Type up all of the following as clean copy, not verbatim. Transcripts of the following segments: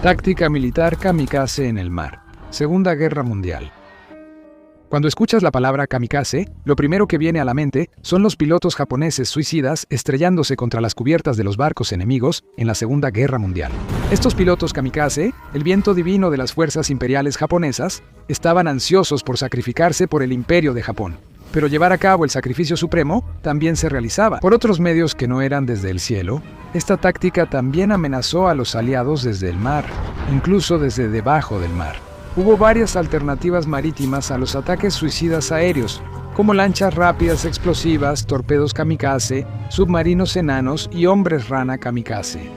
Táctica militar kamikaze en el mar. Segunda Guerra Mundial. Cuando escuchas la palabra kamikaze, lo primero que viene a la mente son los pilotos japoneses suicidas estrellándose contra las cubiertas de los barcos enemigos en la Segunda Guerra Mundial. Estos pilotos kamikaze, el viento divino de las fuerzas imperiales japonesas, estaban ansiosos por sacrificarse por el imperio de Japón. Pero llevar a cabo el sacrificio supremo también se realizaba por otros medios que no eran desde el cielo. Esta táctica también amenazó a los aliados desde el mar, incluso desde debajo del mar. Hubo varias alternativas marítimas a los ataques suicidas aéreos, como lanchas rápidas explosivas, torpedos kamikaze, submarinos enanos y hombres rana kamikaze.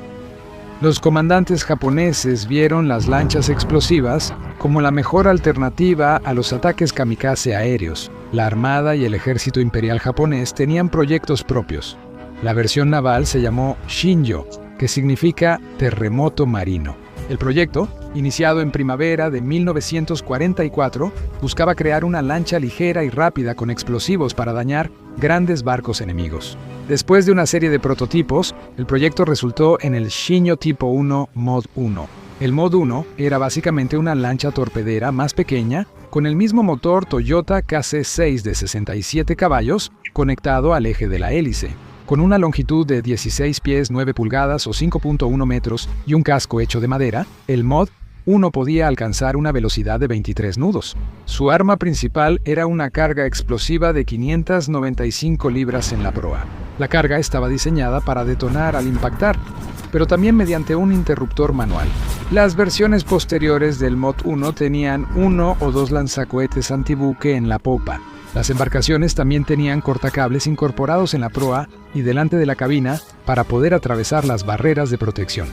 Los comandantes japoneses vieron las lanchas explosivas como la mejor alternativa a los ataques kamikaze aéreos. La Armada y el Ejército Imperial japonés tenían proyectos propios. La versión naval se llamó Shinjo, que significa terremoto marino. El proyecto, iniciado en primavera de 1944, buscaba crear una lancha ligera y rápida con explosivos para dañar grandes barcos enemigos. Después de una serie de prototipos, el proyecto resultó en el Shinjo Tipo 1 Mod 1. El Mod 1 era básicamente una lancha torpedera más pequeña, con el mismo motor Toyota KC6 de 67 caballos conectado al eje de la hélice. Con una longitud de 16 pies 9 pulgadas o 5.1 metros y un casco hecho de madera, el Mod 1 podía alcanzar una velocidad de 23 nudos. Su arma principal era una carga explosiva de 595 libras en la proa. La carga estaba diseñada para detonar al impactar, pero también mediante un interruptor manual. Las versiones posteriores del Mod 1 tenían uno o dos lanzacohetes antibuque en la popa. Las embarcaciones también tenían cortacables incorporados en la proa y delante de la cabina para poder atravesar las barreras de protección.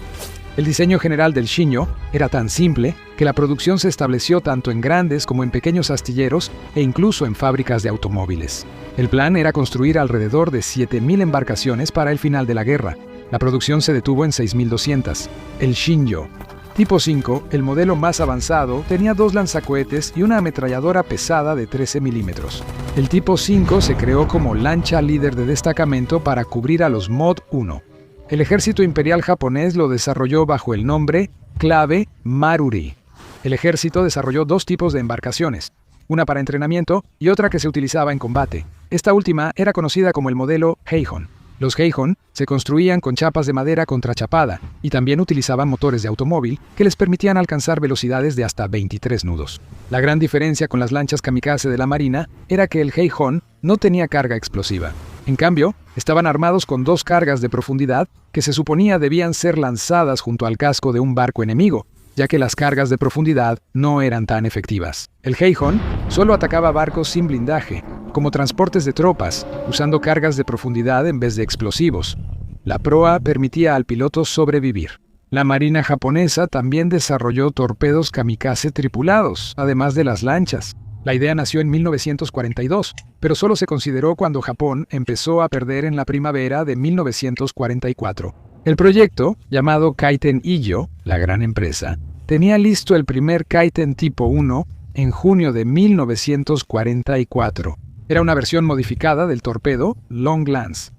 El diseño general del Shinjo era tan simple que la producción se estableció tanto en grandes como en pequeños astilleros e incluso en fábricas de automóviles. El plan era construir alrededor de 7.000 embarcaciones para el final de la guerra. La producción se detuvo en 6.200. El Shinjo Tipo 5, el modelo más avanzado, tenía dos lanzacohetes y una ametralladora pesada de 13 milímetros. El Tipo 5 se creó como lancha líder de destacamento para cubrir a los Mod 1. El ejército imperial japonés lo desarrolló bajo el nombre clave Maruri. El ejército desarrolló dos tipos de embarcaciones, una para entrenamiento y otra que se utilizaba en combate. Esta última era conocida como el modelo Heihon. Los Heihon se construían con chapas de madera contrachapada y también utilizaban motores de automóvil que les permitían alcanzar velocidades de hasta 23 nudos. La gran diferencia con las lanchas kamikaze de la Marina era que el Heihon no tenía carga explosiva. En cambio, estaban armados con dos cargas de profundidad que se suponía debían ser lanzadas junto al casco de un barco enemigo, ya que las cargas de profundidad no eran tan efectivas. El Heihon solo atacaba barcos sin blindaje, como transportes de tropas, usando cargas de profundidad en vez de explosivos. La proa permitía al piloto sobrevivir. La Marina japonesa también desarrolló torpedos kamikaze tripulados, además de las lanchas. La idea nació en 1942, pero solo se consideró cuando Japón empezó a perder en la primavera de 1944. El proyecto, llamado Kaiten Ijo, la gran empresa, tenía listo el primer Kaiten Tipo 1 en junio de 1944. Era una versión modificada del torpedo Long Lance.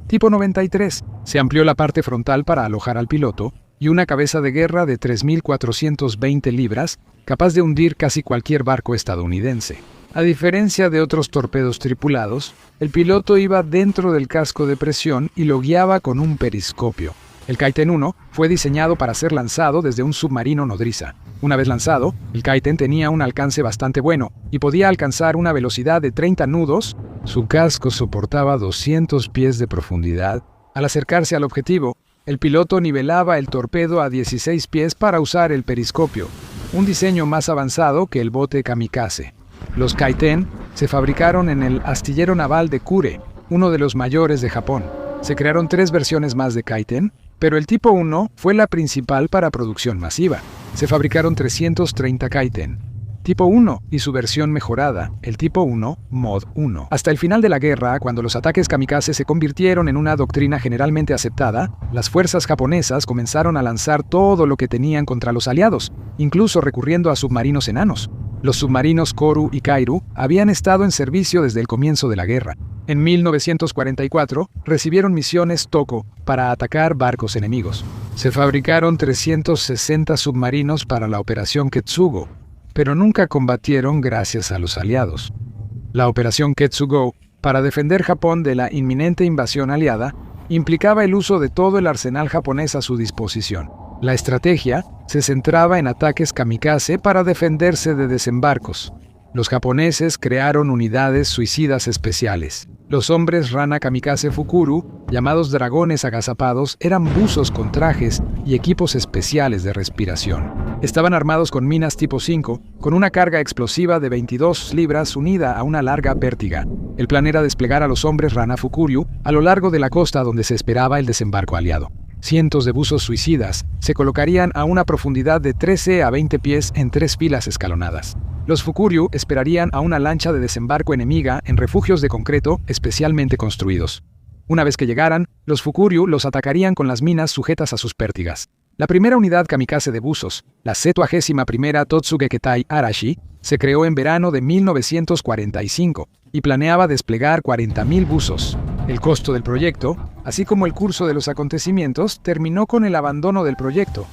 Tipo 93. Se amplió la parte frontal para alojar al piloto y una cabeza de guerra de 3.420 libras, capaz de hundir casi cualquier barco estadounidense. A diferencia de otros torpedos tripulados, el piloto iba dentro del casco de presión y lo guiaba con un periscopio. El Kaiten 1 fue diseñado para ser lanzado desde un submarino nodriza. Una vez lanzado, el Kaiten tenía un alcance bastante bueno y podía alcanzar una velocidad de 30 nudos. Su casco soportaba 200 pies de profundidad. Al acercarse al objetivo, el piloto nivelaba el torpedo a 16 pies para usar el periscopio, un diseño más avanzado que el bote kamikaze. Los Kaiten se fabricaron en el astillero naval de Kure, uno de los mayores de Japón. Se crearon 3 versiones más de Kaiten, pero el Tipo 1 fue la principal para producción masiva. Se fabricaron 330 Kaiten. Tipo 1 y su versión mejorada, el Tipo 1 Mod 1. Hasta el final de la guerra, cuando los ataques kamikaze se convirtieron en una doctrina generalmente aceptada, las fuerzas japonesas comenzaron a lanzar todo lo que tenían contra los aliados, incluso recurriendo a submarinos enanos. Los submarinos Koru y Kairu habían estado en servicio desde el comienzo de la guerra. En 1944, recibieron misiones Toko para atacar barcos enemigos. Se fabricaron 360 submarinos para la Operación Ketsugo, pero nunca combatieron gracias a los aliados. La Operación Ketsugo, para defender Japón de la inminente invasión aliada, implicaba el uso de todo el arsenal japonés a su disposición. La estrategia se centraba en ataques kamikaze para defenderse de desembarcos. Los japoneses crearon unidades suicidas especiales. Los hombres rana kamikaze Fukuru, llamados dragones agazapados, eran buzos con trajes y equipos especiales de respiración. Estaban armados con minas tipo 5, con una carga explosiva de 22 libras unida a una larga pértiga. El plan era desplegar a los hombres rana Fukuru a lo largo de la costa donde se esperaba el desembarco aliado. Cientos de buzos suicidas se colocarían a una profundidad de 13 a 20 pies en 3 filas escalonadas. Los Fukuryu esperarían a una lancha de desembarco enemiga en refugios de concreto especialmente construidos. Una vez que llegaran, los Fukuryu los atacarían con las minas sujetas a sus pértigas. La primera unidad kamikaze de buzos, la 71ª Totsugeketai Arashi, se creó en verano de 1945 y planeaba desplegar 40.000 buzos. El costo del proyecto, así como el curso de los acontecimientos, terminó con el abandono del proyecto.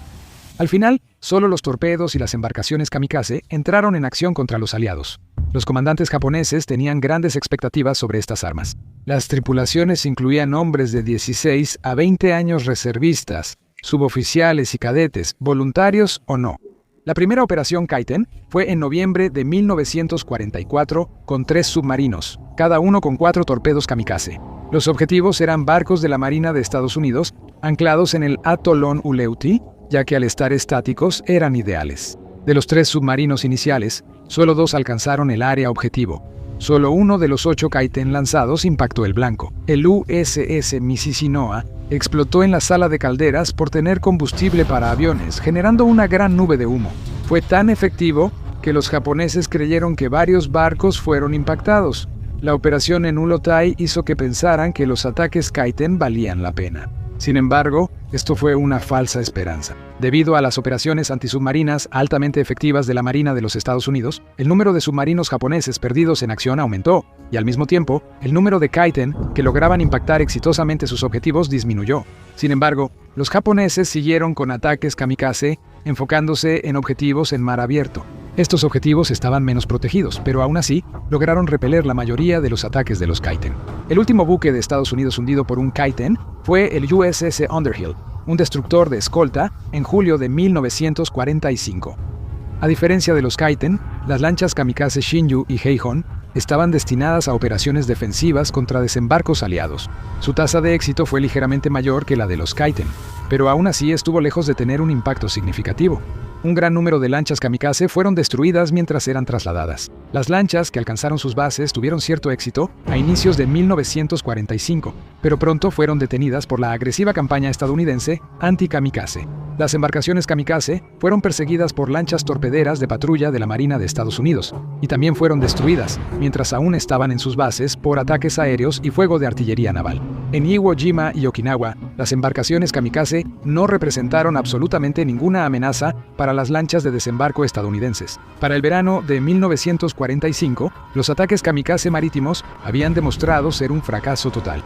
Al final, solo los torpedos y las embarcaciones kamikaze entraron en acción contra los aliados. Los comandantes japoneses tenían grandes expectativas sobre estas armas. Las tripulaciones incluían hombres de 16 a 20 años reservistas, suboficiales y cadetes, voluntarios o no. La primera operación Kaiten fue en noviembre de 1944 con 3 submarinos, cada uno con 4 torpedos kamikaze. Los objetivos eran barcos de la Marina de Estados Unidos anclados en el atolón Uleuti, ya que al estar estáticos eran ideales. De los 3 submarinos iniciales, solo 2 alcanzaron el área objetivo. Solo uno de los 8 Kaiten lanzados impactó el blanco. El USS Mississinoa explotó en la sala de calderas por tener combustible para aviones, generando una gran nube de humo. Fue tan efectivo que los japoneses creyeron que varios barcos fueron impactados. La operación en Ulotai hizo que pensaran que los ataques Kaiten valían la pena. Sin embargo, esto fue una falsa esperanza. Debido a las operaciones antisubmarinas altamente efectivas de la Marina de los Estados Unidos, el número de submarinos japoneses perdidos en acción aumentó, y al mismo tiempo, el número de Kaiten que lograban impactar exitosamente sus objetivos disminuyó. Sin embargo, los japoneses siguieron con ataques kamikaze, enfocándose en objetivos en mar abierto. Estos objetivos estaban menos protegidos, pero aún así lograron repeler la mayoría de los ataques de los Kaiten. El último buque de Estados Unidos hundido por un Kaiten fue el USS Underhill, un destructor de escolta, en julio de 1945. A diferencia de los Kaiten, las lanchas kamikaze Shinju y Heihon estaban destinadas a operaciones defensivas contra desembarcos aliados. Su tasa de éxito fue ligeramente mayor que la de los Kaiten, pero aún así estuvo lejos de tener un impacto significativo. Un gran número de lanchas kamikaze fueron destruidas mientras eran trasladadas. Las lanchas que alcanzaron sus bases tuvieron cierto éxito a inicios de 1945, pero pronto fueron detenidas por la agresiva campaña estadounidense anti-kamikaze. Las embarcaciones kamikaze fueron perseguidas por lanchas torpederas de patrulla de la Marina de Estados Unidos, y también fueron destruidas, mientras aún estaban en sus bases, por ataques aéreos y fuego de artillería naval. En Iwo Jima y Okinawa, las embarcaciones kamikaze no representaron absolutamente ninguna amenaza para las lanchas de desembarco estadounidenses. Para el verano de 1945, los ataques kamikaze marítimos habían demostrado ser un fracaso total.